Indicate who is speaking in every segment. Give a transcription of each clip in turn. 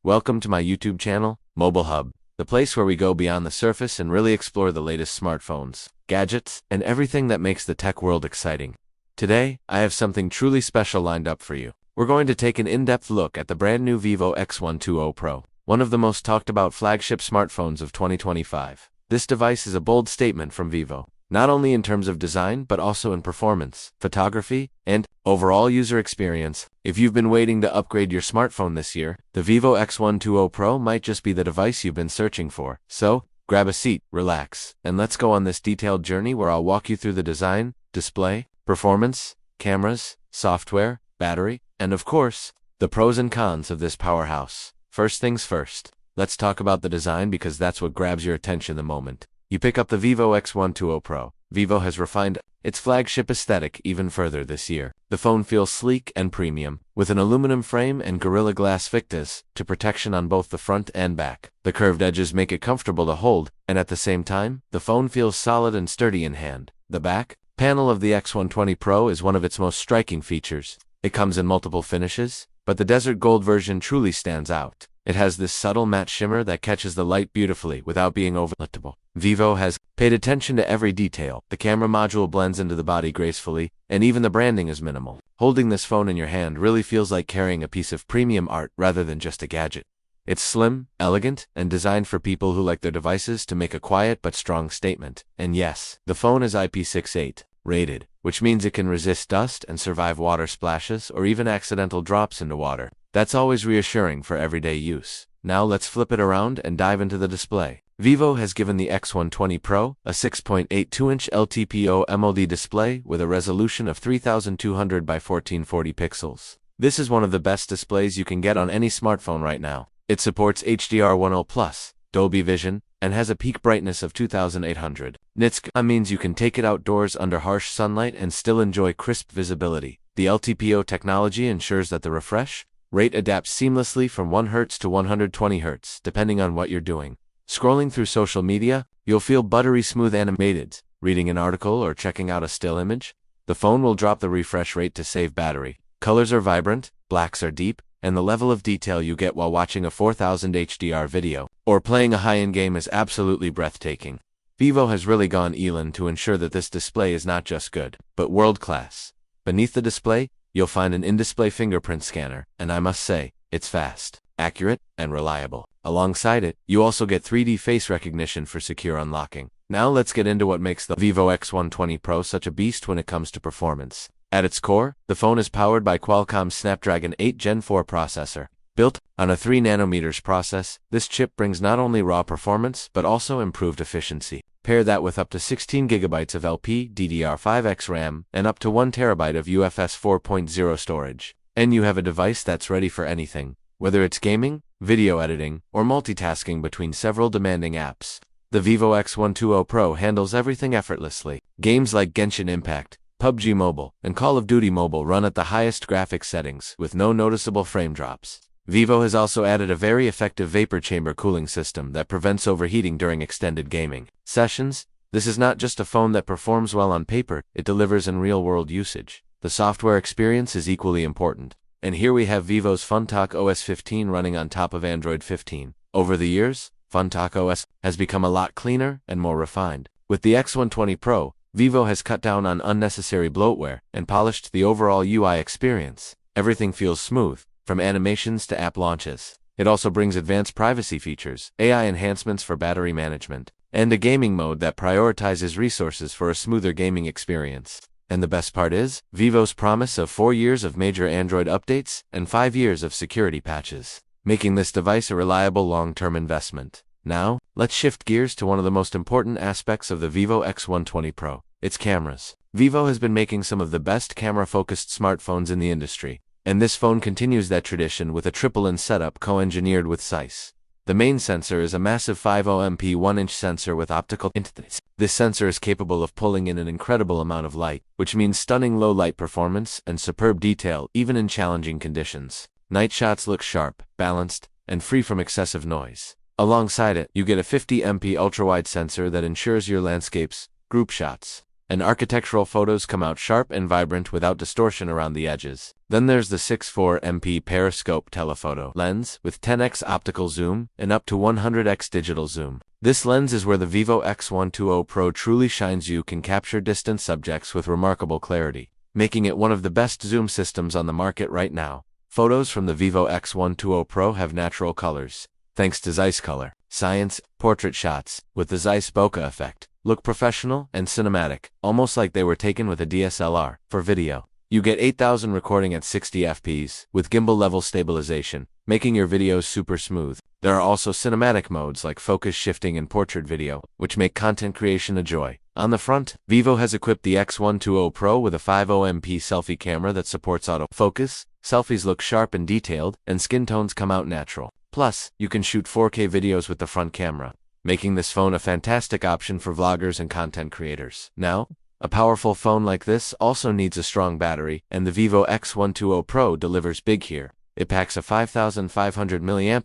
Speaker 1: Welcome to my YouTube channel, Mobile Hub, the place where we go beyond the surface and really explore the latest smartphones, gadgets, and everything that makes the tech world exciting. Today, I have something truly special lined up for you. We're going to take an in-depth look at the brand new Vivo X120 Pro, one of the most talked about flagship smartphones of 2025. This device is a bold statement from Vivo, not only in terms of design but also in performance, photography, and overall user experience. If you've been waiting to upgrade your smartphone this year, the Vivo X120 Pro might just be the device you've been searching for. So, grab a seat, relax, and let's go on this detailed journey where I'll walk you through the design, display, performance, cameras, software, battery, and of course, the pros and cons of this powerhouse. First things first, let's talk about the design because that's what grabs your attention the moment you pick up the Vivo X120 Pro. Vivo has refined its flagship aesthetic even further this year. The phone feels sleek and premium, with an aluminum frame and Gorilla Glass Victus to protection on both the front and back. The curved edges make it comfortable to hold, and at the same time, the phone feels solid and sturdy in hand. The back panel of the X120 Pro is one of its most striking features. It comes in multiple finishes, but the desert gold version truly stands out. It has this subtle matte shimmer that catches the light beautifully without being overliftable. Vivo has paid attention to every detail. The camera module blends into the body gracefully, and even the branding is minimal. Holding this phone in your hand really feels like carrying a piece of premium art rather than just a gadget. It's slim, elegant, and designed for people who like their devices to make a quiet but strong statement. And yes, the phone is IP68 rated, which means it can resist dust and survive water splashes or even accidental drops into water. That's always reassuring for everyday use. Now let's flip it around and dive into the display. Vivo has given the X120 Pro a 6.82-inch LTPO AMOLED display with a resolution of 3200 by 1440 pixels. This is one of the best displays you can get on any smartphone right now. It supports HDR10+, Dolby Vision, and has a peak brightness of 2800 nits. That means you can take it outdoors under harsh sunlight and still enjoy crisp visibility. The LTPO technology ensures that the refresh rate adapts seamlessly from 1 Hz to 120 Hz, depending on what you're doing. Scrolling through social media, you'll feel buttery smooth animated. Reading an article or checking out a still image, the phone will drop the refresh rate to save battery. Colors are vibrant, blacks are deep, and the level of detail you get while watching a 4000 HDR video or playing a high-end game is absolutely breathtaking. Vivo has really gone all-in to ensure that this display is not just good, but world-class. Beneath the display, you'll find an in-display fingerprint scanner, and I must say, it's fast, accurate, and reliable. Alongside it, you also get 3D face recognition for secure unlocking. Now let's get into what makes the Vivo X120 Pro such a beast when it comes to performance. At its core, the phone is powered by Qualcomm's Snapdragon 8 Gen 4 processor. Built on a 3nm process, this chip brings not only raw performance but also improved efficiency. Pair that with up to 16 GB of LPDDR5X RAM and up to 1 TB of UFS 4.0 storage, and you have a device that's ready for anything, whether it's gaming, video editing, or multitasking between several demanding apps. The Vivo X120 Pro handles everything effortlessly. Games like Genshin Impact, PUBG Mobile, and Call of Duty Mobile run at the highest graphics settings with no noticeable frame drops. Vivo has also added a very effective vapor chamber cooling system that prevents overheating during extended gaming sessions. This is not just a phone that performs well on paper, it delivers in real-world usage. The software experience is equally important. And here we have Vivo's Funtouch OS 15 running on top of Android 15. Over the years, Funtouch OS has become a lot cleaner and more refined. With the X120 Pro, Vivo has cut down on unnecessary bloatware and polished the overall UI experience. Everything feels smooth, from animations to app launches. It also brings advanced privacy features, AI enhancements for battery management, and a gaming mode that prioritizes resources for a smoother gaming experience. And the best part is, Vivo's promise of 4 years of major Android updates and 5 years of security patches, making this device a reliable long-term investment. Now, let's shift gears to one of the most important aspects of the Vivo X120 Pro, its cameras. Vivo has been making some of the best camera-focused smartphones in the industry, and this phone continues that tradition with a triple-lens setup co-engineered with Zeiss. The main sensor is a massive 50MP 1-inch sensor with optical interface. This sensor is capable of pulling in an incredible amount of light, which means stunning low-light performance and superb detail even in challenging conditions. Night shots look sharp, balanced, and free from excessive noise. Alongside it, you get a 50MP ultra-wide sensor that ensures your landscapes, group shots, and architectural photos come out sharp and vibrant without distortion around the edges. Then there's the 64MP Periscope telephoto lens with 10x optical zoom and up to 100x digital zoom. This lens is where the Vivo X120 Pro truly shines. You can capture distant subjects with remarkable clarity, making it one of the best zoom systems on the market right now. Photos from the Vivo X120 Pro have natural colors, thanks to Zeiss Color Science. Portrait shots, with the Zeiss bokeh effect, look professional and cinematic, almost like they were taken with a DSLR. For video, you get 8000 recording at 60 fps, with gimbal-level stabilization, making your videos super smooth. There are also cinematic modes like focus shifting and portrait video, which make content creation a joy. On the front, Vivo has equipped the X120 Pro with a 50MP selfie camera that supports autofocus. Selfies look sharp and detailed, and skin tones come out natural. Plus, you can shoot 4K videos with the front camera, making this phone a fantastic option for vloggers and content creators. Now, a powerful phone like this also needs a strong battery, and the Vivo X120 Pro delivers big here. It packs a 5500 mAh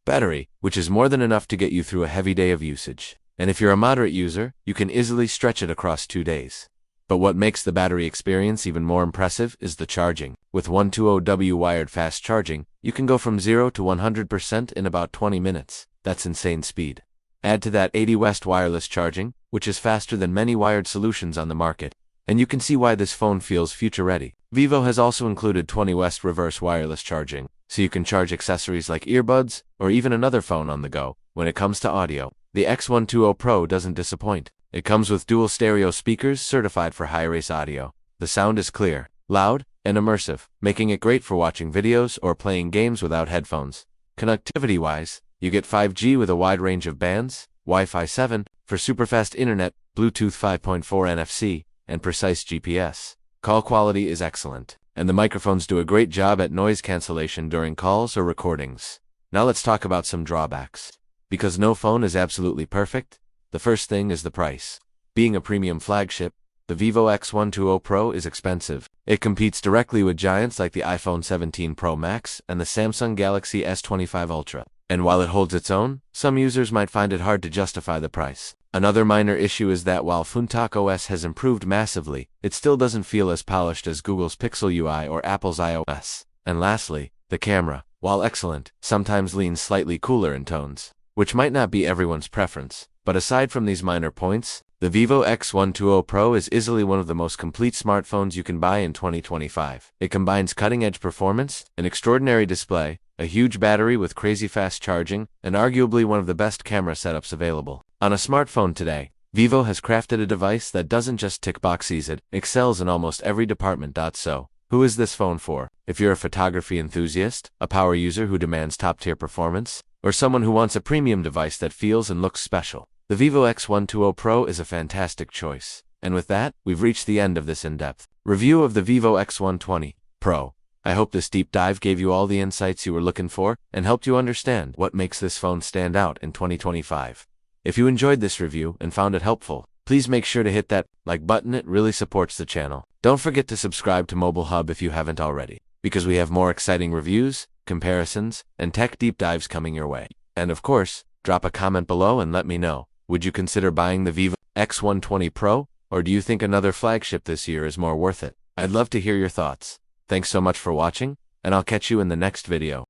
Speaker 1: battery, which is more than enough to get you through a heavy day of usage. And if you're a moderate user, you can easily stretch it across 2 days. But what makes the battery experience even more impressive is the charging. With 120W wired fast charging, you can go from 0 to 100% in about 20 minutes. That's insane speed. Add to that 80W wireless charging, which is faster than many wired solutions on the market, and you can see why this phone feels future-ready. Vivo has also included 20W reverse wireless charging, so you can charge accessories like earbuds or even another phone on the go. When it comes to audio, the X120 Pro doesn't disappoint. It comes with dual stereo speakers certified for high-res audio. The sound is clear, loud, and immersive, making it great for watching videos or playing games without headphones. Connectivity-wise, you get 5G with a wide range of bands, Wi-Fi 7 for superfast internet, Bluetooth 5.4 NFC, and precise GPS. Call quality is excellent, and the microphones do a great job at noise cancellation during calls or recordings. Now let's talk about some drawbacks. Because no phone is absolutely perfect, the first thing is the price. Being a premium flagship, the Vivo X120 Pro is expensive. It competes directly with giants like the iPhone 17 Pro Max and the Samsung Galaxy S25 Ultra. And while it holds its own, some users might find it hard to justify the price. Another minor issue is that while Funtouch OS has improved massively, it still doesn't feel as polished as Google's Pixel UI or Apple's iOS. And lastly, the camera, while excellent, sometimes leans slightly cooler in tones, which might not be everyone's preference. But aside from these minor points, the Vivo X120 Pro is easily one of the most complete smartphones you can buy in 2025. It combines cutting-edge performance, an extraordinary display, a huge battery with crazy fast charging, and arguably one of the best camera setups available. On a smartphone today, Vivo has crafted a device that doesn't just tick boxes, it excels in almost every department. So, who is this phone for? If you're a photography enthusiast, a power user who demands top-tier performance, or someone who wants a premium device that feels and looks special, the Vivo X120 Pro is a fantastic choice. And with that, we've reached the end of this in-depth review of the Vivo X120 Pro. I hope this deep dive gave you all the insights you were looking for and helped you understand what makes this phone stand out in 2025. If you enjoyed this review and found it helpful, please make sure to hit that like button. It really supports the channel. Don't forget to subscribe to Mobile Hub if you haven't already, because we have more exciting reviews, comparisons, and tech deep dives coming your way. And of course, drop a comment below and let me know. Would you consider buying the Vivo X120 Pro, or do you think another flagship this year is more worth it? I'd love to hear your thoughts. Thanks so much for watching, and I'll catch you in the next video.